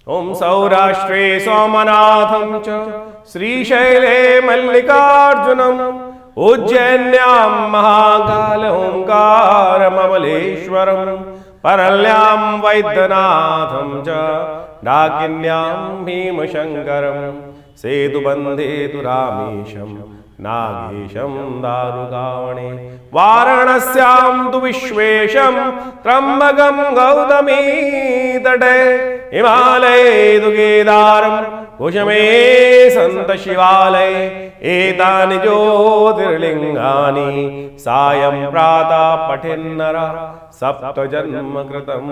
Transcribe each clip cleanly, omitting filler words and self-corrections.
ओम सौराष्ट्रे सोमनाथं च श्रीशैले मल्लिकार्जुनम् उज्जैन्यां महाकाल ओंकारममलेश्वरम् परल्यां वैद्यनाथं च डाकिन्यां भीमशङ्करम् सेतुबन्धे तु रामेशं नागेशं दारुकावणे वाराणस्यां तु विश्वेशं त्र्यम्बकं गौतमी तटे हिमालये तु केदारं कुशमे सन्त शिवालये एतानि ज्योतिर्लिङ्गानि सायं प्रातः पठेन्नरः सप्तजन्म कृतं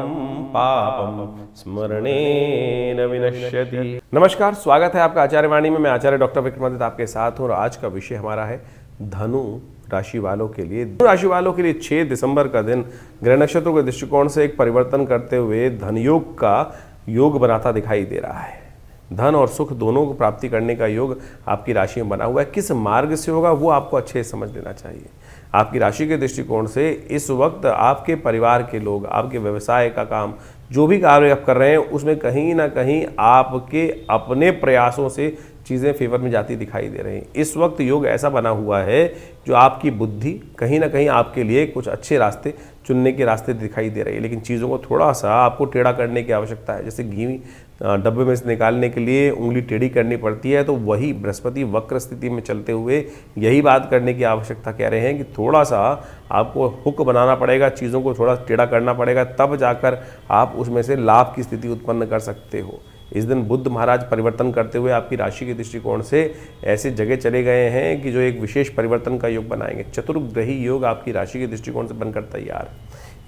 पापं स्मरणेन विनश्यति। नमस्कार, स्वागत है आपका आचार्यवाणी में। मैं आचार्य डॉक्टर विक्रमादित्य आपके साथ हूँ और आज का विषय हमारा है धनु राशि वालों के लिए। धनु राशि वालों के लिए 6 दिसंबर का दिन ग्रह नक्षत्रों के दृष्टिकोण से एक परिवर्तन करते हुए धन योग का योग बनाता दिखाई दे रहा है। धन और सुख दोनों को प्राप्ति करने का योग आपकी राशि में बना हुआ है। किस मार्ग से होगा वो आपको अच्छे से समझ लेना चाहिए। आपकी राशि के दृष्टिकोण से इस वक्त आपके परिवार के लोग, आपके व्यवसाय का काम, जो भी कार्य आप कर रहे हैं उसमें कहीं ना कहीं आपके अपने प्रयासों से चीज़ें फेवर में जाती दिखाई दे रही हैं। इस वक्त योग ऐसा बना हुआ है जो आपकी बुद्धि कहीं ना कहीं आपके लिए कुछ अच्छे रास्ते चुनने के रास्ते दिखाई दे रही है, लेकिन चीज़ों को थोड़ा सा आपको टेढ़ा करने की आवश्यकता है। जैसे घी डब्बे में से निकालने के लिए उंगली टेढ़ी करनी पड़ती है, तो वही बृहस्पति वक्र स्थिति में चलते हुए यही बात करने की आवश्यकता कह रहे हैं कि थोड़ा सा आपको हुक बनाना पड़ेगा, चीज़ों को थोड़ा टेढ़ा करना पड़ेगा, तब जाकर आप उसमें से लाभ की स्थिति उत्पन्न कर सकते हो। इस दिन बुद्ध महाराज परिवर्तन करते हुए आपकी राशि के दृष्टिकोण से ऐसे जगह चले गए हैं कि जो एक विशेष परिवर्तन का योग बनाएंगे। चतुर्ग्रही योग आपकी राशि के दृष्टिकोण से बनकर तैयार।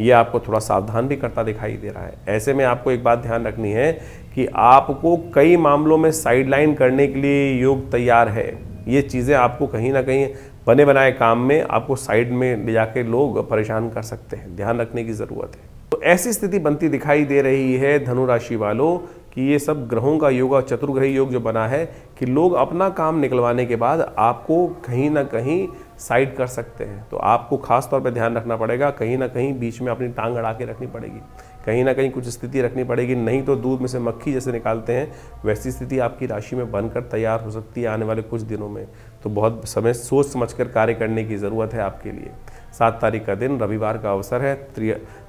ये आपको थोड़ा सावधान भी करता दिखाई दे रहा है। ऐसे में आपको एक बात ध्यान रखनी है कि आपको कई मामलों में साइडलाइन करने के लिए योग तैयार है। ये चीज़ें आपको कहीं ना कहीं बने बनाए काम में आपको साइड में ले जाके लोग परेशान कर सकते हैं, ध्यान रखने की ज़रूरत है। तो ऐसी स्थिति बनती दिखाई दे रही है धनु राशि वालों कि ये सब ग्रहों का योग और चतुर्ग्रही योग जो बना है कि लोग अपना काम निकलवाने के बाद आपको कहीं ना कहीं साइड कर सकते हैं। तो आपको खास तौर पे ध्यान रखना पड़ेगा, कहीं ना कहीं बीच में अपनी टांग अड़ा के रखनी पड़ेगी, कहीं ना कहीं कुछ स्थिति रखनी पड़ेगी, नहीं तो दूध में से मक्खी जैसे निकालते हैं वैसी स्थिति आपकी राशि में बनकर तैयार हो सकती है आने वाले कुछ दिनों में। तो बहुत समय सोच समझकर कार्य करने की ज़रूरत है आपके लिए। 7 तारीख का दिन रविवार का अवसर है,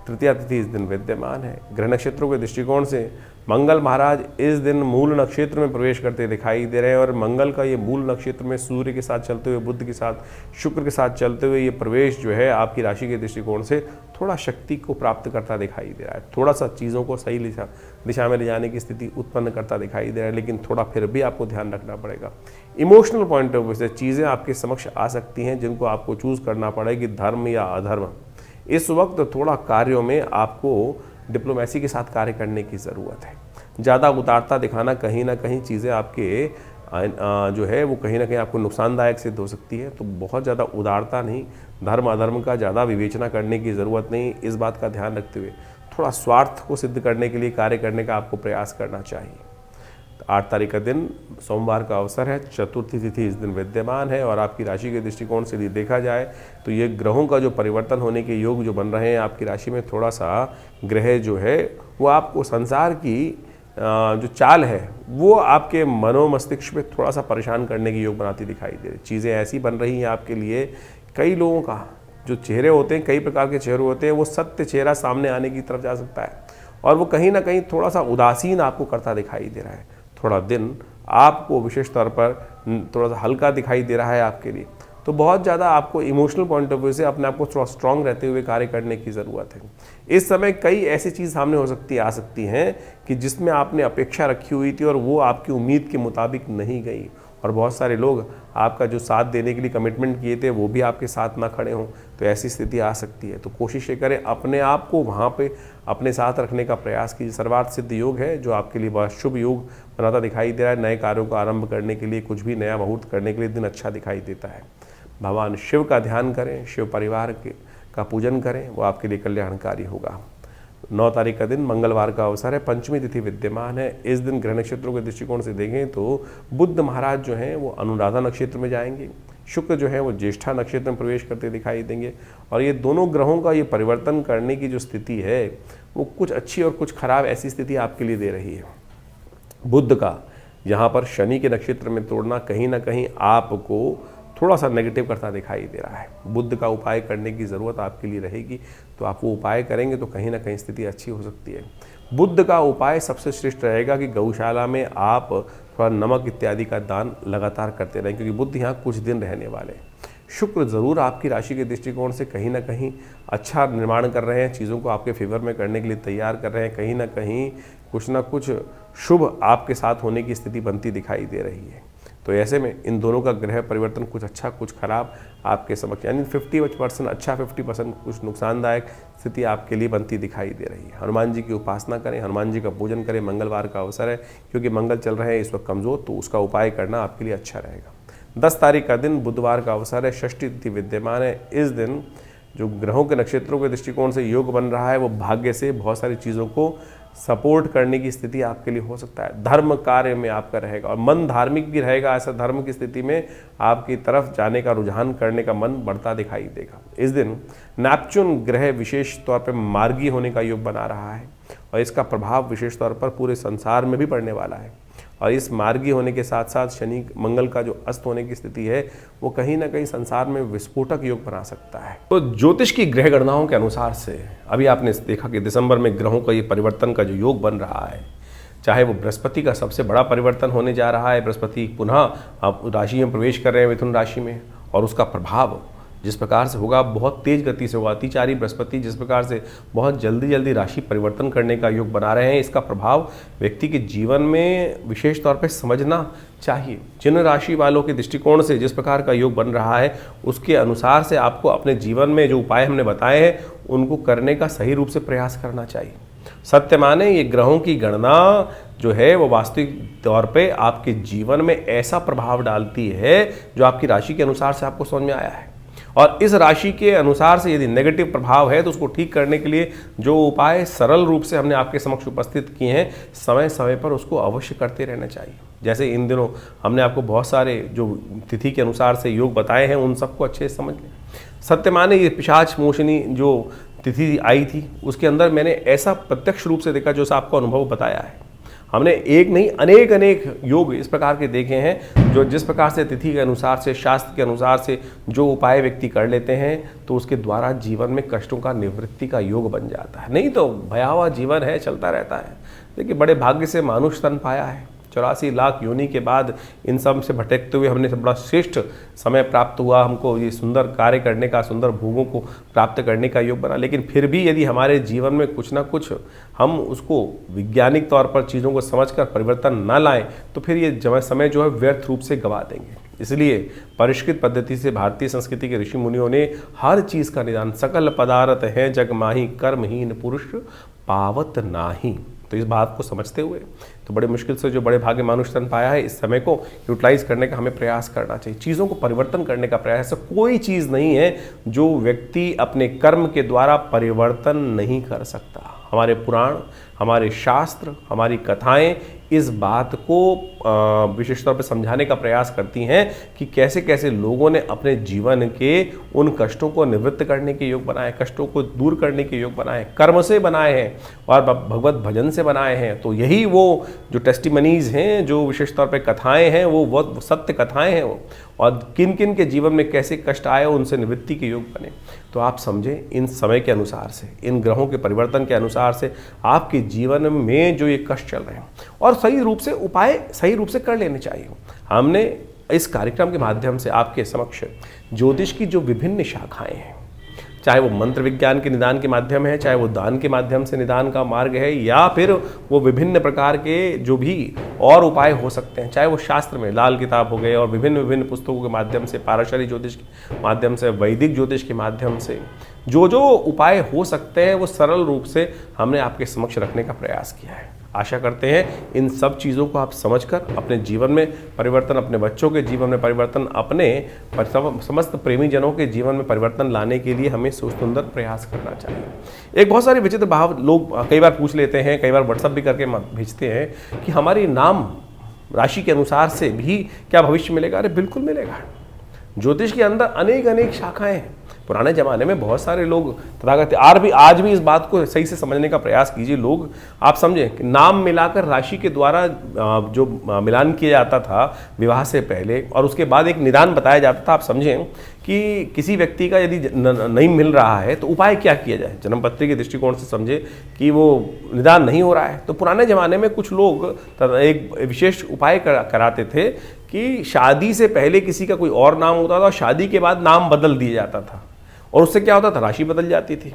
तृतीया तिथि इस दिन विद्यमान है। ग्रह नक्षत्रों के दृष्टिकोण से मंगल महाराज इस दिन मूल नक्षत्र में प्रवेश करते दिखाई दे रहे हैं और मंगल का ये मूल नक्षत्र में सूर्य के साथ चलते हुए, बुध के साथ, शुक्र के साथ चलते हुए ये प्रवेश जो है आपकी राशि के दृष्टिकोण से थोड़ा शक्ति को प्राप्त करता दिखाई दे रहा है। थोड़ा सा चीज़ों को सही दिशा में ले जाने की स्थिति उत्पन्न करता दिखाई दे रहा है, लेकिन थोड़ा फिर भी आपको ध्यान रखना पड़ेगा। इमोशनल पॉइंट ऑफ व्यू से चीज़ें आपके समक्ष आ सकती हैं जिनको आपको चूज़ करना पड़ेगी, धर्म या अधर्म। इस वक्त थोड़ा कार्यों में आपको डिप्लोमेसी के साथ कार्य करने की ज़रूरत है। ज़्यादा उदारता दिखाना कहीं ना कहीं चीज़ें आपके जो है वो कहीं ना कहीं आपको नुकसानदायक सिद्ध हो सकती है। तो बहुत ज़्यादा उदारता नहीं, धर्म अधर्म का ज़्यादा विवेचना करने की ज़रूरत नहीं। इस बात का ध्यान रखते हुए थोड़ा स्वार्थ को सिद्ध करने के लिए कार्य करने का आपको प्रयास करना चाहिए। 8 तारीख का दिन सोमवार का अवसर है, चतुर्थी तिथि इस दिन विद्यमान है और आपकी राशि के दृष्टिकोण से यदि देखा जाए तो ये ग्रहों का जो परिवर्तन होने के योग जो बन रहे हैं आपकी राशि में, थोड़ा सा ग्रह जो है वो आपको संसार की जो चाल है वो आपके मनोमस्तिष्क पे थोड़ा सा परेशान करने की योग बनाती दिखाई दे रही। चीज़ें ऐसी बन रही हैं आपके लिए, कई लोगों का जो चेहरे होते हैं, कई प्रकार के चेहरे होते हैं, वो सत्य चेहरा सामने आने की तरफ जा सकता है और वो कहीं ना कहीं थोड़ा सा उदासीन आपको करता दिखाई दे रहा है। थोड़ा दिन आपको विशेष तौर पर थोड़ा सा हल्का दिखाई दे रहा है आपके लिए। तो बहुत ज़्यादा आपको इमोशनल पॉइंट ऑफ व्यू से अपने आप को थोड़ा स्ट्रांग रहते हुए कार्य करने की ज़रूरत है। इस समय कई ऐसी चीज़ सामने आ सकती हैं कि जिसमें आपने अपेक्षा रखी हुई थी और वो आपकी उम्मीद के मुताबिक नहीं गई और बहुत सारे लोग आपका जो साथ देने के लिए कमिटमेंट किए थे वो भी आपके साथ ना खड़े हों, तो ऐसी स्थिति आ सकती है। तो कोशिश ये करें अपने आप को वहाँ पे अपने साथ रखने का प्रयास कीजिए। सर्वार्थ सिद्ध योग है जो आपके लिए बहुत शुभ योग बनाता दिखाई दे रहा है। नए कार्यों का आरंभ करने के लिए, कुछ भी नया मुहूर्त करने के लिए दिन अच्छा दिखाई देता है। भगवान शिव का ध्यान करें, शिव परिवार का पूजन करें, वो आपके लिए कल्याणकारी होगा। 9 तारीख का दिन मंगलवार का अवसर है, पंचमी तिथि विद्यमान है। इस दिन ग्रह नक्षत्रों के दृष्टिकोण से देखें तो बुध महाराज जो हैं वो अनुराधा नक्षत्र में जाएंगे, शुक्र जो है वो ज्येष्ठा नक्षत्र में प्रवेश करते दिखाई देंगे और ये दोनों ग्रहों का ये परिवर्तन करने की जो स्थिति है वो कुछ अच्छी और कुछ खराब ऐसी स्थिति आपके लिए दे रही है। बुध का यहाँ पर शनि के नक्षत्र में तोड़ना कहीं ना कहीं आपको थोड़ा सा नेगेटिव करता दिखाई दे रहा है। बुध का उपाय करने की ज़रूरत आपके लिए रहेगी, तो आप वो उपाय करेंगे तो कहीं ना कहीं स्थिति अच्छी हो सकती है। बुध का उपाय सबसे श्रेष्ठ रहेगा कि गौशाला में आप थोड़ा नमक इत्यादि का दान लगातार करते रहें, क्योंकि बुध यहाँ कुछ दिन रहने वाले हैं। शुक्र ज़रूर आपकी राशि के दृष्टिकोण से कहीं ना कहीं अच्छा निर्माण कर रहे हैं, चीज़ों को आपके फेवर में करने के लिए तैयार कर रहे हैं। कहीं ना कहीं कुछ ना कुछ शुभ आपके साथ होने की स्थिति बनती दिखाई दे रही है। तो ऐसे में इन दोनों का ग्रह परिवर्तन कुछ अच्छा कुछ खराब आपके समक्ष, यानी 50% अच्छा 50% कुछ नुकसानदायक स्थिति आपके लिए बनती दिखाई दे रही है। हनुमान जी की उपासना करें, हनुमान जी का पूजन करें। मंगलवार का अवसर है, क्योंकि मंगल चल रहे हैं इस वक्त कमज़ोर, तो उसका उपाय करना आपके लिए अच्छा रहेगा। 10 तारीख का दिन बुधवार का अवसर है, षष्ठी तिथि विद्यमान है। इस दिन जो ग्रहों के नक्षत्रों के दृष्टिकोण से योग बन रहा है, वो भाग्य से बहुत सारी चीज़ों को सपोर्ट करने की स्थिति आपके लिए हो सकता है। धर्म कार्य में आपका रहेगा और मन धार्मिक भी रहेगा। ऐसा धर्म की स्थिति में आपकी तरफ जाने का रुझान करने का मन बढ़ता दिखाई देगा। इस दिन नेपच्यून ग्रह विशेष तौर पर मार्गी होने का योग बना रहा है और इसका प्रभाव विशेष तौर पर पूरे संसार में भी पड़ने वाला है। और इस मार्गी होने के साथ साथ शनि मंगल का जो अस्त होने की स्थिति है, वो कहीं ना कहीं संसार में विस्फोटक योग बना सकता है। तो ज्योतिष की ग्रह गणनाओं के अनुसार से अभी आपने देखा कि दिसंबर में ग्रहों का ये परिवर्तन का जो योग बन रहा है, चाहे वो बृहस्पति का सबसे बड़ा परिवर्तन होने जा रहा है। बृहस्पति पुनः आप राशि में प्रवेश कर रहे हैं, मिथुन राशि में, और उसका प्रभाव जिस प्रकार से होगा बहुत तेज गति से होगा। अतिचारी बृहस्पति जिस प्रकार से बहुत जल्दी जल्दी राशि परिवर्तन करने का योग बना रहे हैं, इसका प्रभाव व्यक्ति के जीवन में विशेष तौर पर समझना चाहिए। जिन राशि वालों के दृष्टिकोण से जिस प्रकार का योग बन रहा है, उसके अनुसार से आपको अपने जीवन में जो उपाय हमने बताए हैं उनको करने का सही रूप से प्रयास करना चाहिए। सत्य माने ये ग्रहों की गणना जो है वो वास्तविक तौर पे आपके जीवन में ऐसा प्रभाव डालती है जो आपकी राशि के अनुसार से आपको समझ में आया है। और इस राशि के अनुसार से यदि नेगेटिव प्रभाव है तो उसको ठीक करने के लिए जो उपाय सरल रूप से हमने आपके समक्ष उपस्थित किए हैं, समय समय पर उसको अवश्य करते रहना चाहिए। जैसे इन दिनों हमने आपको बहुत सारे जो तिथि के अनुसार से योग बताए हैं, उन सबको अच्छे से समझ लें। सत्य माने ये पिशाच मोशनी जो तिथि आई थी, उसके अंदर मैंने ऐसा प्रत्यक्ष रूप से देखा जो आपको अनुभव बताया है। हमने एक नहीं अनेक योग इस प्रकार के देखे हैं जो जिस प्रकार से तिथि के अनुसार से, शास्त्र के अनुसार से जो उपाय व्यक्ति कर लेते हैं, तो उसके द्वारा जीवन में कष्टों का निवृत्ति का योग बन जाता है। नहीं तो भयावह जीवन है, चलता रहता है। देखिए, बड़े भाग्य से मानुष तन पाया है। 84 लाख योनि के बाद इन सब से भटकते हुए हमने बड़ा श्रेष्ठ समय प्राप्त हुआ, हमको ये सुंदर कार्य करने का, सुंदर भोगों को प्राप्त करने का योग बना। लेकिन फिर भी यदि हमारे जीवन में कुछ ना कुछ हम उसको वैज्ञानिक तौर पर चीज़ों को समझकर परिवर्तन ना लाएं, तो फिर ये समय जो है व्यर्थ रूप से गवा देंगे। इसलिए परिष्कृत पद्धति से भारतीय संस्कृति के ऋषि मुनियों ने हर चीज़ का निदान, सकल पदार्थ है जग माही, कर्महीन पुरुष पावत नाही। तो इस बात को समझते हुए तो बड़े मुश्किल से जो बड़े भाग्य मानुष तन पाया है, इस समय को यूटिलाइज करने का हमें प्रयास करना चाहिए। चीज़ों को परिवर्तन करने का प्रयास। ऐसा कोई चीज़ नहीं है जो व्यक्ति अपने कर्म के द्वारा परिवर्तन नहीं कर सकता। हमारे पुराण, हमारे शास्त्र, हमारी कथाएं इस बात को विशेष तौर पर समझाने का प्रयास करती हैं कि कैसे कैसे लोगों ने अपने जीवन के उन कष्टों को निवृत्त करने के योग बनाए, कष्टों को दूर करने के योग बनाए, कर्म से बनाए हैं और भगवत भजन से बनाए हैं। तो यही वो जो टेस्टिमनीज हैं, जो विशेष तौर पर कथाएं हैं, वो सत्य कथाएं हैं वो, और किन किन के जीवन में कैसे कष्ट आए उनसे निवृत्ति के योग बने। तो आप समझें, इन समय के अनुसार से, इन ग्रहों के परिवर्तन के अनुसार से आपके जीवन में जो ये कष्ट चल रहे हैं, और सही रूप से उपाय सही रूप से कर लेने चाहिए। हमने इस कार्यक्रम के माध्यम से आपके समक्ष ज्योतिष की जो विभिन्न शाखाएं हैं, चाहे वो मंत्र विज्ञान के निदान के माध्यम है, चाहे वो दान के माध्यम से निदान का मार्ग है, या फिर वो विभिन्न प्रकार के जो भी और उपाय हो सकते हैं, चाहे वो शास्त्र में लाल किताब हो गए और विभिन्न पुस्तकों के माध्यम से, पाराशरी ज्योतिष के माध्यम से, वैदिक ज्योतिष के माध्यम से जो उपाय हो सकते हैं, वो सरल रूप से हमने आपके समक्ष रखने का प्रयास किया है। आशा करते हैं इन सब चीज़ों को आप समझकर अपने जीवन में परिवर्तन, अपने बच्चों के जीवन में परिवर्तन, अपने समस्त प्रेमी जनों के जीवन में परिवर्तन लाने के लिए हमें सुंदर प्रयास करना चाहिए। एक बहुत सारे विचित्र भाव लोग कई बार पूछ लेते हैं, कई बार व्हाट्सअप भी करके भेजते हैं कि हमारी नाम राशि के अनुसार से भी क्या भविष्य मिलेगा। अरे बिल्कुल मिलेगा। ज्योतिष के अंदर अनेक अनेक शाखाएं हैं। पुराने ज़माने में बहुत सारे लोग तथागत आज भी इस बात को सही से समझने का प्रयास कीजिए। लोग आप समझें कि नाम मिलाकर राशि के द्वारा जो मिलान किया जाता था विवाह से पहले और उसके बाद एक निदान बताया जाता था। आप समझें कि किसी व्यक्ति का यदि नहीं मिल रहा है तो उपाय क्या किया जाए, जन्मपत्री के दृष्टिकोण से समझे कि वो निदान नहीं हो रहा है। तो पुराने ज़माने में कुछ लोग एक विशेष उपाय कराते थे कि शादी से पहले किसी का कोई और नाम होता था और शादी के बाद नाम बदल दिया जाता था, और उससे क्या होता था, राशि बदल जाती थी,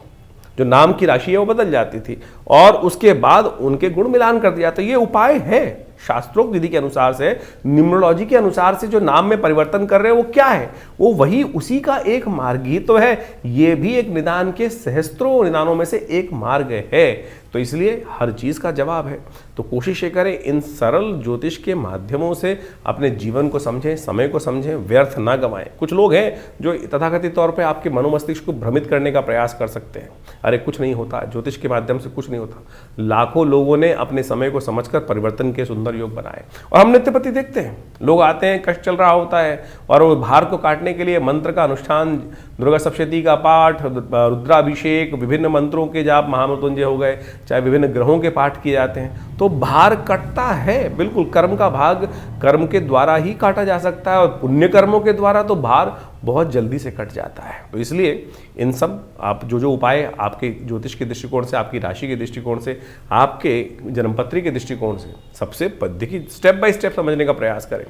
जो नाम की राशि है वो बदल जाती थी और उसके बाद उनके गुण मिलान कर दिया। तो ये उपाय है शास्त्रोक्त विधि के अनुसार से, न्यूमरोलॉजी के अनुसार से जो नाम में परिवर्तन कर रहे हैं वो क्या है, वो वही उसी का एक मार्ग ही तो है। ये भी एक निदान के सहस्त्रों निदानों में से एक मार्ग है। तो इसलिए हर चीज़ का जवाब है। तो कोशिश ये करें इन सरल ज्योतिष के माध्यमों से अपने जीवन को समझें, समय को समझें, व्यर्थ ना गंवाएं। कुछ लोग हैं जो तथाकथित तौर पे आपके मनोमस्तिष्क को भ्रमित करने का प्रयास कर सकते हैं। अरे कुछ नहीं होता, ज्योतिष के माध्यम से कुछ नहीं होता। लाखों लोगों ने अपने समय को समझकर परिवर्तन के सुंदर योग बनाए। और हम नित्य प्रति देखते हैं, लोग आते हैं, कष्ट चल रहा होता है और वो भार को काटने के लिए मंत्र का अनुष्ठान, दुर्गा सप्तशती का पाठ, रुद्राभिषेक, विभिन्न मंत्रों के जाप, महामृत्युंजय हो गए, चाहे विभिन्न ग्रहों के पाठ किए जाते हैं, तो भार कटता है। बिल्कुल कर्म का भाग कर्म के द्वारा ही काटा जा सकता है और पुण्य कर्मों के द्वारा तो भार बहुत जल्दी से कट जाता है। तो इसलिए इन सब आप जो उपाय आपके ज्योतिष के दृष्टिकोण से, आपकी राशि के दृष्टिकोण से, आपके जन्मपत्री के दृष्टिकोण से सबसे देखिए स्टेप बाय स्टेप समझने का प्रयास करें।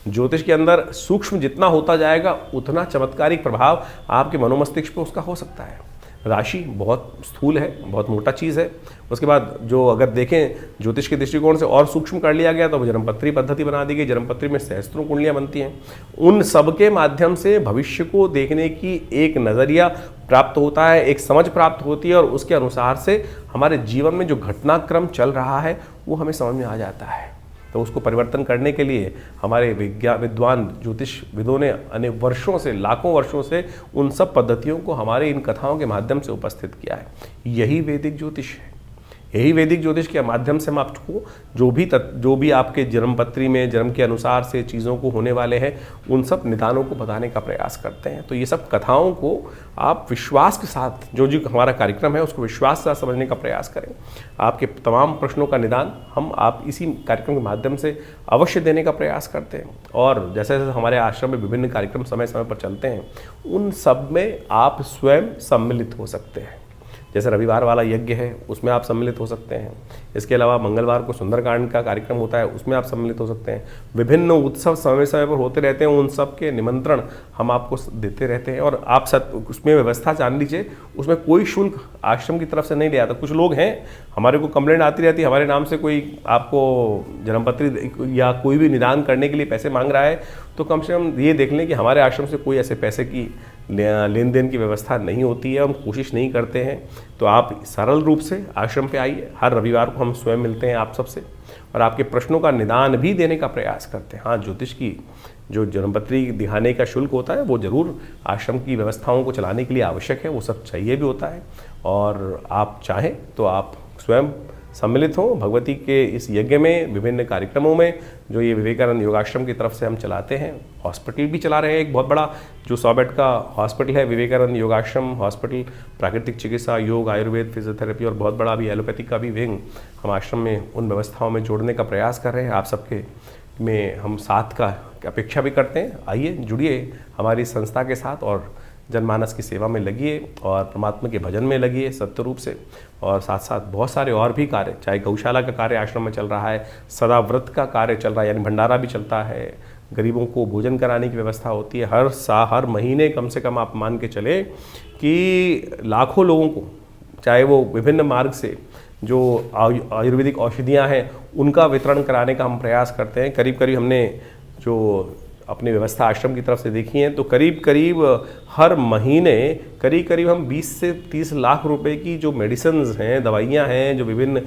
ज्योतिष के अंदर सूक्ष्म जितना होता जाएगा उतना चमत्कारिक प्रभाव आपके मनोमस्तिष्क पर उसका हो सकता है। राशि बहुत स्थूल है, बहुत मोटा चीज़ है। उसके बाद जो अगर देखें ज्योतिष के दृष्टिकोण से और सूक्ष्म कर लिया गया तो जन्मपत्री पद्धति बना दी गई। जन्मपत्री में सहस्त्रों कुंडलियाँ बनती हैं। उन सब के माध्यम से भविष्य को देखने की एक नज़रिया प्राप्त होता है, एक समझ प्राप्त होती है और उसके अनुसार से हमारे जीवन में जो घटनाक्रम चल रहा है वो हमें समझ में आ जाता है। तो उसको परिवर्तन करने के लिए हमारे विद्वान ज्योतिष विदों ने अनेक वर्षों से, लाखों वर्षों से उन सब पद्धतियों को हमारे इन कथाओं के माध्यम से उपस्थित किया है। यही वैदिक ज्योतिष है। यही वैदिक ज्योतिष के माध्यम से हम आपको जो भी आपके जन्मपत्री में जन्म के अनुसार से चीज़ों को होने वाले हैं उन सब निदानों को बताने का प्रयास करते हैं। तो ये सब कथाओं को आप विश्वास के साथ, जो हमारा कार्यक्रम है उसको विश्वास के साथ समझने का प्रयास करें। आपके तमाम प्रश्नों का निदान आप इसी कार्यक्रम के माध्यम से अवश्य देने का प्रयास करते हैं। और जैसे जैसे हमारे आश्रम में विभिन्न कार्यक्रम समय समय पर चलते हैं उन सब में आप स्वयं सम्मिलित हो सकते हैं। जैसे रविवार वाला यज्ञ है उसमें आप सम्मिलित हो सकते हैं। इसके अलावा मंगलवार को सुंदरकांड का कार्यक्रम होता है उसमें आप सम्मिलित हो सकते हैं। विभिन्न उत्सव समय समय पर होते रहते हैं, उन सब के निमंत्रण हम आपको देते रहते हैं और आप उसमें व्यवस्था जान लीजिए, उसमें कोई शुल्क आश्रम की तरफ से नहीं लिया जाता। कुछ लोग हैं हमारे को कंप्लेंट आती रहती है, हमारे नाम से कोई आपको जन्मपत्री या कोई भी निदान करने के लिए पैसे मांग रहा है, तो कम से कम ये देख लें कि हमारे आश्रम से कोई ऐसे पैसे की लेन देन की व्यवस्था नहीं होती है, हम कोशिश नहीं करते हैं। तो आप सरल रूप से आश्रम पे आइए। हर रविवार को हम स्वयं मिलते हैं आप सबसे और आपके प्रश्नों का निदान भी देने का प्रयास करते हैं। हाँ, ज्योतिष की जो जन्मपत्री दिखाने का शुल्क होता है वो जरूर आश्रम की व्यवस्थाओं को चलाने के लिए आवश्यक है, वो सब चाहिए भी होता है। और आप चाहें तो आप स्वयं सम्मिलित हों भगवती के इस यज्ञ में, विभिन्न कार्यक्रमों में जो ये विवेकानंद योगाश्रम की तरफ से हम चलाते हैं। हॉस्पिटल भी चला रहे हैं, एक बहुत बड़ा जो 100 बेड का हॉस्पिटल है विवेकानंद योगाश्रम हॉस्पिटल। प्राकृतिक चिकित्सा, योग, आयुर्वेद, फिजियोथेरेपी और बहुत बड़ा भी एलोपैथिक का भी विंग हम आश्रम में उन व्यवस्थाओं में जोड़ने का प्रयास कर रहे हैं। आप सबके में हम साथ का अपेक्षा भी करते हैं। आइए जुड़िए हमारी संस्था के साथ और जनमानस की सेवा में लगिए और परमात्मा के भजन में लगिए सत्य रूप से। और साथ साथ बहुत सारे और भी कार्य, चाहे गौशाला का कार्य आश्रम में चल रहा है, सदा व्रत का कार्य चल रहा है, यानी भंडारा भी चलता है, गरीबों को भोजन कराने की व्यवस्था होती है। हर महीने कम से कम आप मान के चले कि लाखों लोगों को, चाहे वो विभिन्न मार्ग से जो आयुर्वेदिक औषधियाँ हैं उनका वितरण कराने का हम प्रयास करते हैं। करीब करीब हमने जो अपनी व्यवस्था आश्रम की तरफ से देखी है तो करीब करीब हर महीने करीब हम 20 से 30 लाख रुपए की जो मेडिसिन्स हैं, दवाइयाँ हैं, जो विभिन्न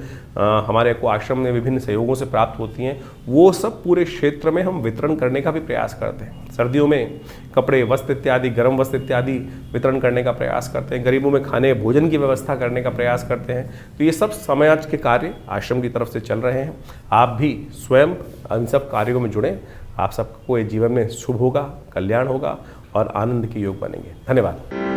हमारे को आश्रम में विभिन्न सहयोगों से प्राप्त होती हैं, वो सब पूरे क्षेत्र में हम वितरण करने का भी प्रयास करते हैं। सर्दियों में कपड़े, वस्त्र इत्यादि, गर्म वस्त्र इत्यादि वितरण करने का प्रयास करते हैं। गरीबों में खाने भोजन की व्यवस्था करने का प्रयास करते हैं। तो ये सब समाज के कार्य आश्रम की तरफ से चल रहे हैं। आप भी स्वयं इन सब कार्यों में जुड़ें। आप सबको ये जीवन में शुभ होगा, कल्याण होगा और आनंद के योग बनेंगे। धन्यवाद।